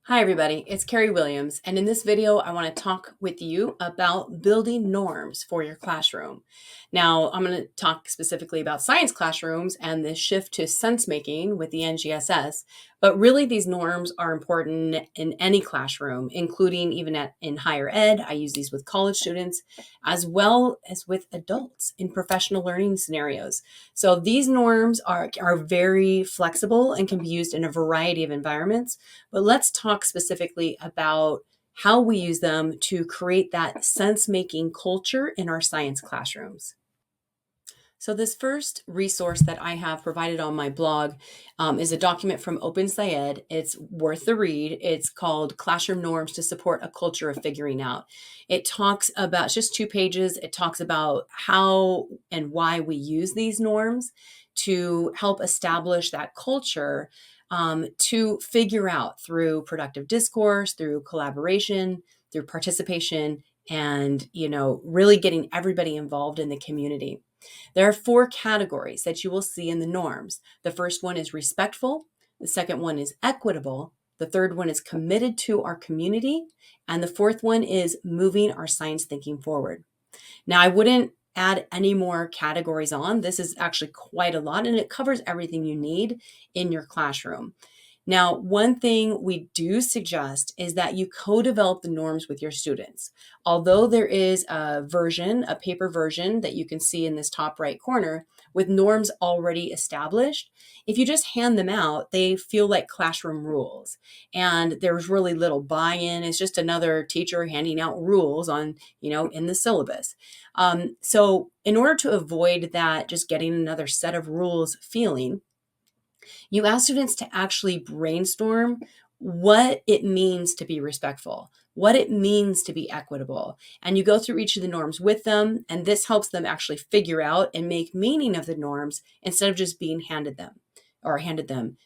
Hi everybody, it's Carrie Williams, and in this video I want to talk with you about building norms for your classroom. Now, I'm going to talk specifically about science classrooms and the shift to sense making with the NGSS, but really these norms are important in any classroom, including even in higher ed. I use these with college students as well as with adults in professional learning scenarios. So these norms are very flexible and can be used in a variety of environments. But let's talk specifically about how we use them to create that sense making culture in our science classrooms. So, this first resource that I have provided on my blog is a document from OpenSciEd. It's worth the read. It's called Classroom Norms to Support a Culture of Figuring Out. It talks about, it's just 2 pages. It talks about how and why we use these norms to help establish that culture, to figure out through productive discourse, through collaboration, through participation, and really getting everybody involved in the community. There are 4 categories that you will see in the norms. The first one is respectful. The second one is equitable. The third one is committed to our community. And the fourth one is moving our science thinking forward. Now, I wouldn't add any more categories on. This is actually quite a lot, and it covers everything you need in your classroom. Now, one thing we do suggest is that you co-develop the norms with your students. Although there is a paper version that you can see in this top right corner with norms already established, if you just hand them out, they feel like classroom rules. And there's really little buy-in. It's just another teacher handing out rules in the syllabus. So in order to avoid that, just getting another set of rules feeling, you ask students to actually brainstorm what it means to be respectful, what it means to be equitable. And you go through each of the norms with them, and this helps them actually figure out and make meaning of the norms instead of just being handed them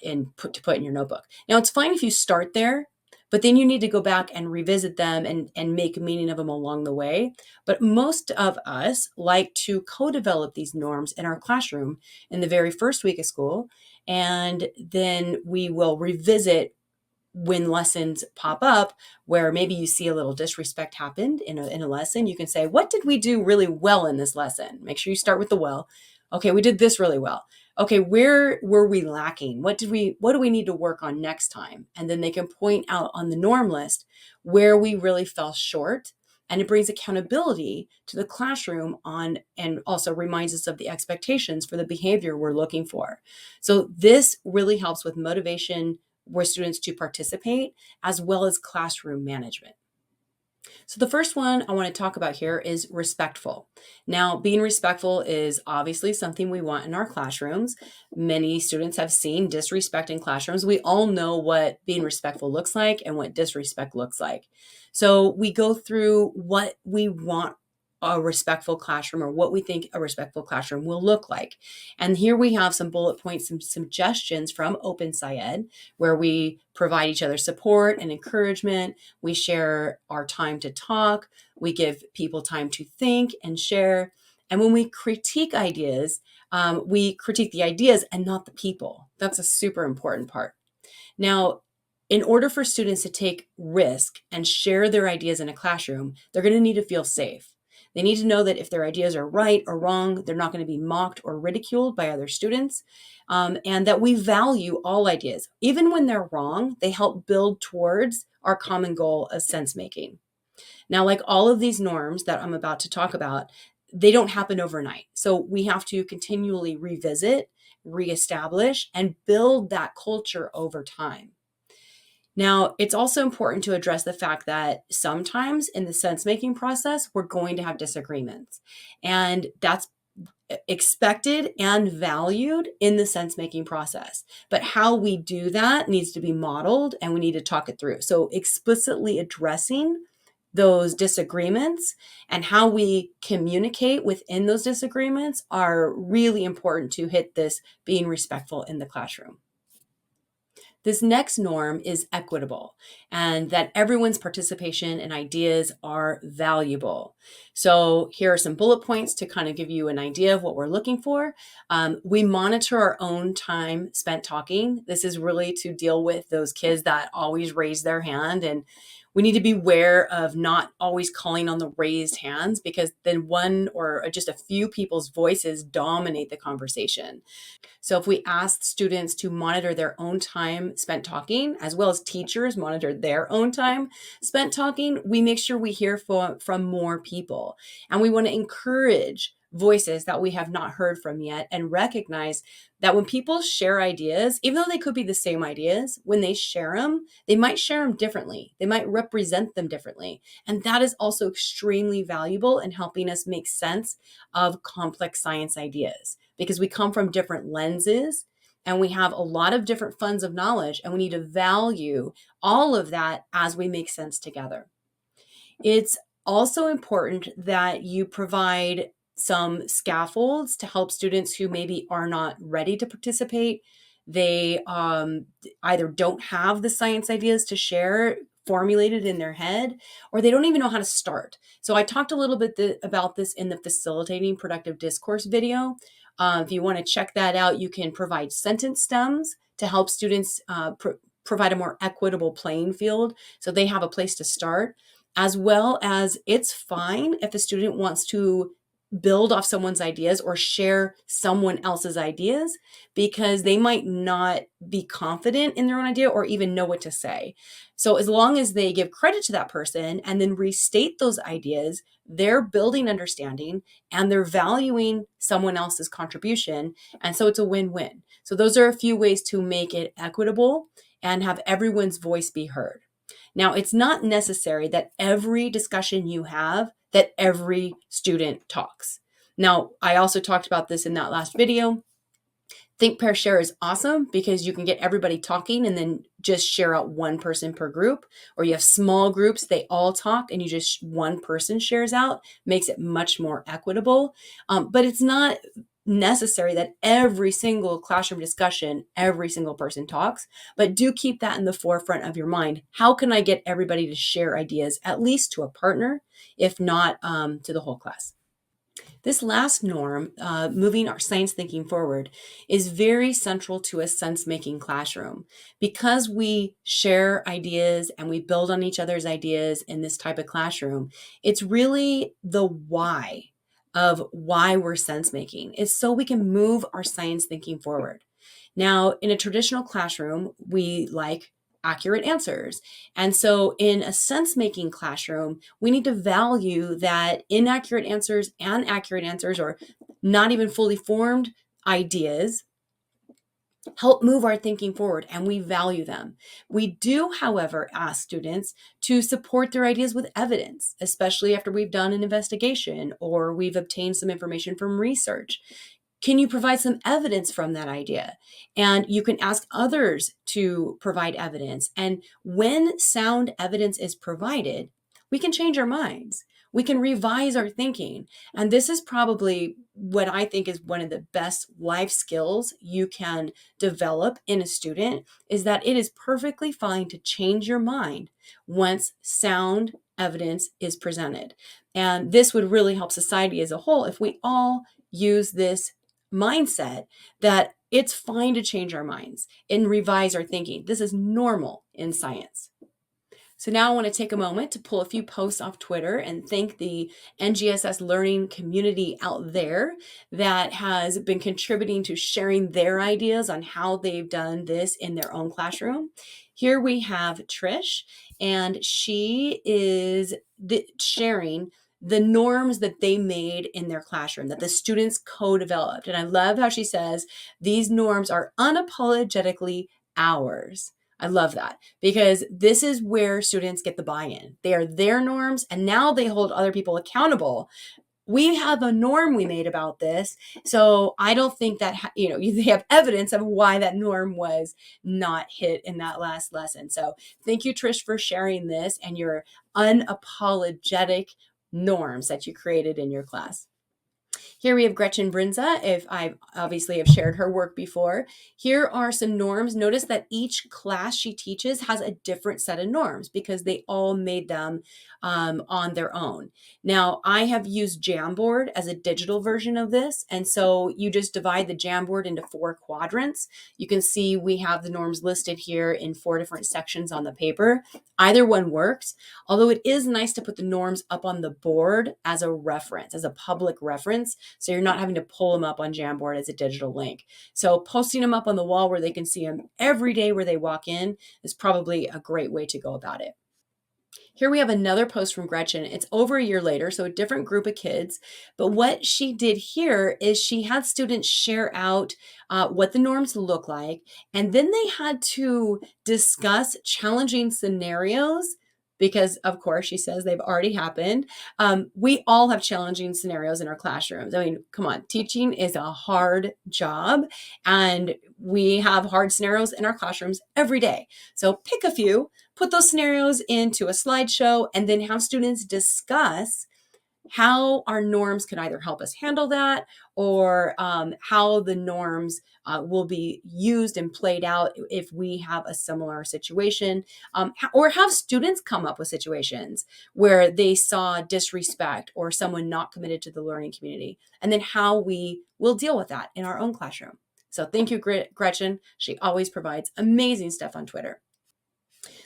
and put in your notebook. Now, it's fine if you start there, but then you need to go back and revisit them and make meaning of them along the way. But most of us like to co-develop these norms in our classroom in the very first week of school, and then we will revisit when lessons pop up where maybe you see a little disrespect happened in a lesson. You can say, what did we do really well in this lesson? Make sure you start with the well. Okay, we did this really well. Okay, where were we lacking? What do we need to work on next time? And then they can point out on the norm list where we really fell short. And it brings accountability to the classroom and also reminds us of the expectations for the behavior we're looking for. So this really helps with motivation for students to participate, as well as classroom management. So the first one I want to talk about here is respectful. Now, being respectful is obviously something we want in our classrooms. Many students have seen disrespect in classrooms. We all know what being respectful looks like and what disrespect looks like. So we go through what we want a respectful classroom, or what we think a respectful classroom will look like. And here we have some bullet points, some suggestions from OpenSciEd, where we provide each other support and encouragement. We share our time to talk. We give people time to think and share. And when we critique ideas, we critique the ideas and not the people. That's a super important part. Now, in order for students to take risk and share their ideas in a classroom, they're going to need to feel safe. They need to know that if their ideas are right or wrong, they're not going to be mocked or ridiculed by other students, and that we value all ideas. Even when they're wrong, they help build towards our common goal of sense making. Now, like all of these norms that I'm about to talk about, they don't happen overnight. So we have to continually revisit, reestablish, and build that culture over time. Now, it's also important to address the fact that sometimes in the sense making process, we're going to have disagreements. And that's expected and valued in the sense making process. But how we do that needs to be modeled, and we need to talk it through. So, explicitly addressing those disagreements and how we communicate within those disagreements are really important to hit this being respectful in the classroom. This next norm is equitable, and that everyone's participation and ideas are valuable. So here are some bullet points to kind of give you an idea of what we're looking for. We monitor our own time spent talking. This is really to deal with those kids that always raise their hand, and we need to be aware of not always calling on the raised hands, because then one or just a few people's voices dominate the conversation. So if we ask students to monitor their own time spent talking, as well as teachers monitor their own time spent talking, we make sure we hear from more people. And we want to encourage voices that we have not heard from yet, and recognize that when people share ideas, even though they could be the same ideas, when they share them, they might share them differently. They might represent them differently. And that is also extremely valuable in helping us make sense of complex science ideas, because we come from different lenses and we have a lot of different funds of knowledge, and we need to value all of that as we make sense together. It's also important that you provide some scaffolds to help students who maybe are not ready to participate. They either don't have the science ideas to share formulated in their head, or they don't even know how to start. So I talked a little bit about this in the Facilitating Productive Discourse video. If you want to check that out, you can provide sentence stems to help students provide a more equitable playing field so they have a place to start, as well as it's fine if a student wants to build off someone's ideas or share someone else's ideas, because they might not be confident in their own idea or even know what to say. So as long as they give credit to that person and then restate those ideas, they're building understanding and they're valuing someone else's contribution. And so it's a win-win. So those are a few ways to make it equitable and have everyone's voice be heard. Now, it's not necessary that every discussion you have, that every student talks. Now, I also talked about this in that last video. Think, Pair, Share is awesome because you can get everybody talking and then just share out one person per group. Or you have small groups, they all talk and you just one person shares out, makes it much more equitable. But it's not necessary that every single classroom discussion, every single person talks, but do keep that in the forefront of your mind. How can I get everybody to share ideas, at least to a partner, if not to the whole class? This last norm, moving our science thinking forward, is very central to a sense-making classroom. Because we share ideas and we build on each other's ideas in this type of classroom, it's really the why of why we're sense-making. It's so we can move our science thinking forward. Now, in a traditional classroom, we like accurate answers. And so in a sense-making classroom, we need to value that inaccurate answers and accurate answers, or not even fully formed ideas, help move our thinking forward, and we value them. We do, however, ask students to support their ideas with evidence, especially after we've done an investigation or we've obtained some information from research. Can you provide some evidence from that idea? And you can ask others to provide evidence. And when sound evidence is provided, we can change our minds. We can revise our thinking. And this is probably what I think is one of the best life skills you can develop in a student, is that it is perfectly fine to change your mind once sound evidence is presented. And this would really help society as a whole if we all use this mindset that it's fine to change our minds and revise our thinking. This is normal in science. So now I want to take a moment to pull a few posts off Twitter and thank the NGSS learning community out there that has been contributing to sharing their ideas on how they've done this in their own classroom. Here we have Trish, and she is sharing the norms that they made in their classroom, that the students co-developed. And I love how she says, these norms are unapologetically ours. I love that, because this is where students get the buy-in. They are their norms, and now they hold other people accountable. We have a norm we made about this, so I don't think that, they have evidence of why that norm was not hit in that last lesson. So thank you, Trish, for sharing this and your unapologetic norms that you created in your class. Here we have Gretchen Brinza. If I obviously have shared her work before, here are some norms. Notice that each class she teaches has a different set of norms because they all made them on their own. Now, I have used Jamboard as a digital version of this. And so you just divide the Jamboard into 4 quadrants. You can see we have the norms listed here in 4 different sections on the paper. Either one works, although it is nice to put the norms up on the board as a reference, as a public reference. So you're not having to pull them up on Jamboard as a digital link. So posting them up on the wall where they can see them every day where they walk in is probably a great way to go about it. Here we have another post from Gretchen. It's over a year later, so a different group of kids. But what she did here is she had students share out what the norms look like, and then they had to discuss challenging scenarios because, of course, she says they've already happened. We all have challenging scenarios in our classrooms. I mean, come on, teaching is a hard job, and we have hard scenarios in our classrooms every day. So pick a few, put those scenarios into a slideshow, and then have students discuss how our norms can either help us handle that or how the norms will be used and played out if we have a similar situation, or have students come up with situations where they saw disrespect or someone not committed to the learning community, and then how we will deal with that in our own classroom. So thank you, Gretchen. She always provides amazing stuff on Twitter.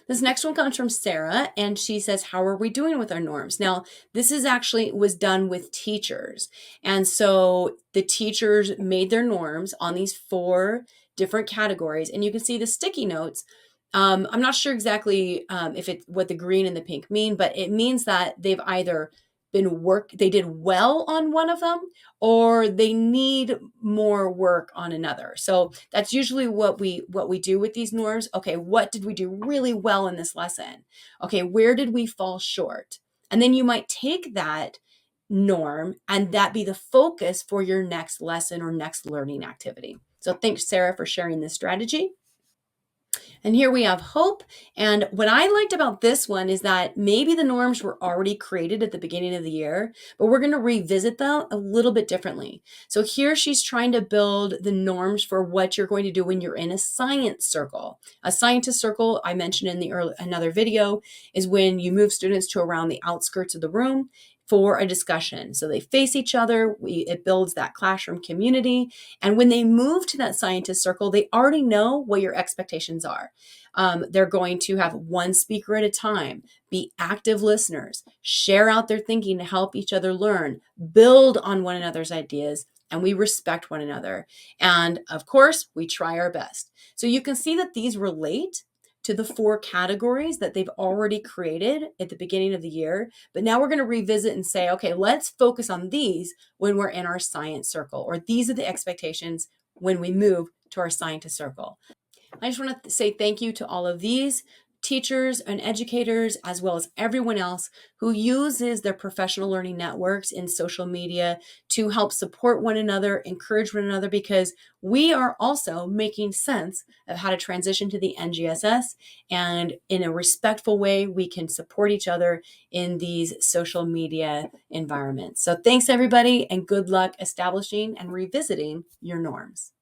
This next one comes from Sarah, and she says, how are we doing with our norms? Now, this is actually was done with teachers. And so the teachers made their norms on these 4 different categories. And you can see the sticky notes. I'm not sure exactly if it's what the green and the pink mean, but it means that they've either they did well on one of them, or they need more work on another. So that's usually what we do with these norms. Okay, what did we do really well in this lesson? Okay, where did we fall short? And then you might take that norm and that be the focus for your next lesson or next learning activity. So thanks, Sarah, for sharing this strategy. And here we have Hope. And what I liked about this one is that maybe the norms were already created at the beginning of the year, but we're going to revisit them a little bit differently. So here she's trying to build the norms for what you're going to do when you're in a science circle. A scientist circle, I mentioned in another video, is when you move students to around the outskirts of the room for a discussion. So they face each other, it builds that classroom community. And when they move to that scientist circle, they already know what your expectations are. They're going to have one speaker at a time, be active listeners, share out their thinking to help each other learn, build on one another's ideas, and we respect one another. And of course, we try our best. So you can see that these relate to the 4 categories that they've already created at the beginning of the year. But now we're going to revisit and say, okay, let's focus on these when we're in our science circle, or these are the expectations when we move to our scientist circle. I just want to say thank you to all of these teachers and educators, as well as everyone else who uses their professional learning networks in social media to help support one another, encourage one another, because we are also making sense of how to transition to the NGSS, and in a respectful way, we can support each other in these social media environments. So thanks everybody, and good luck establishing and revisiting your norms.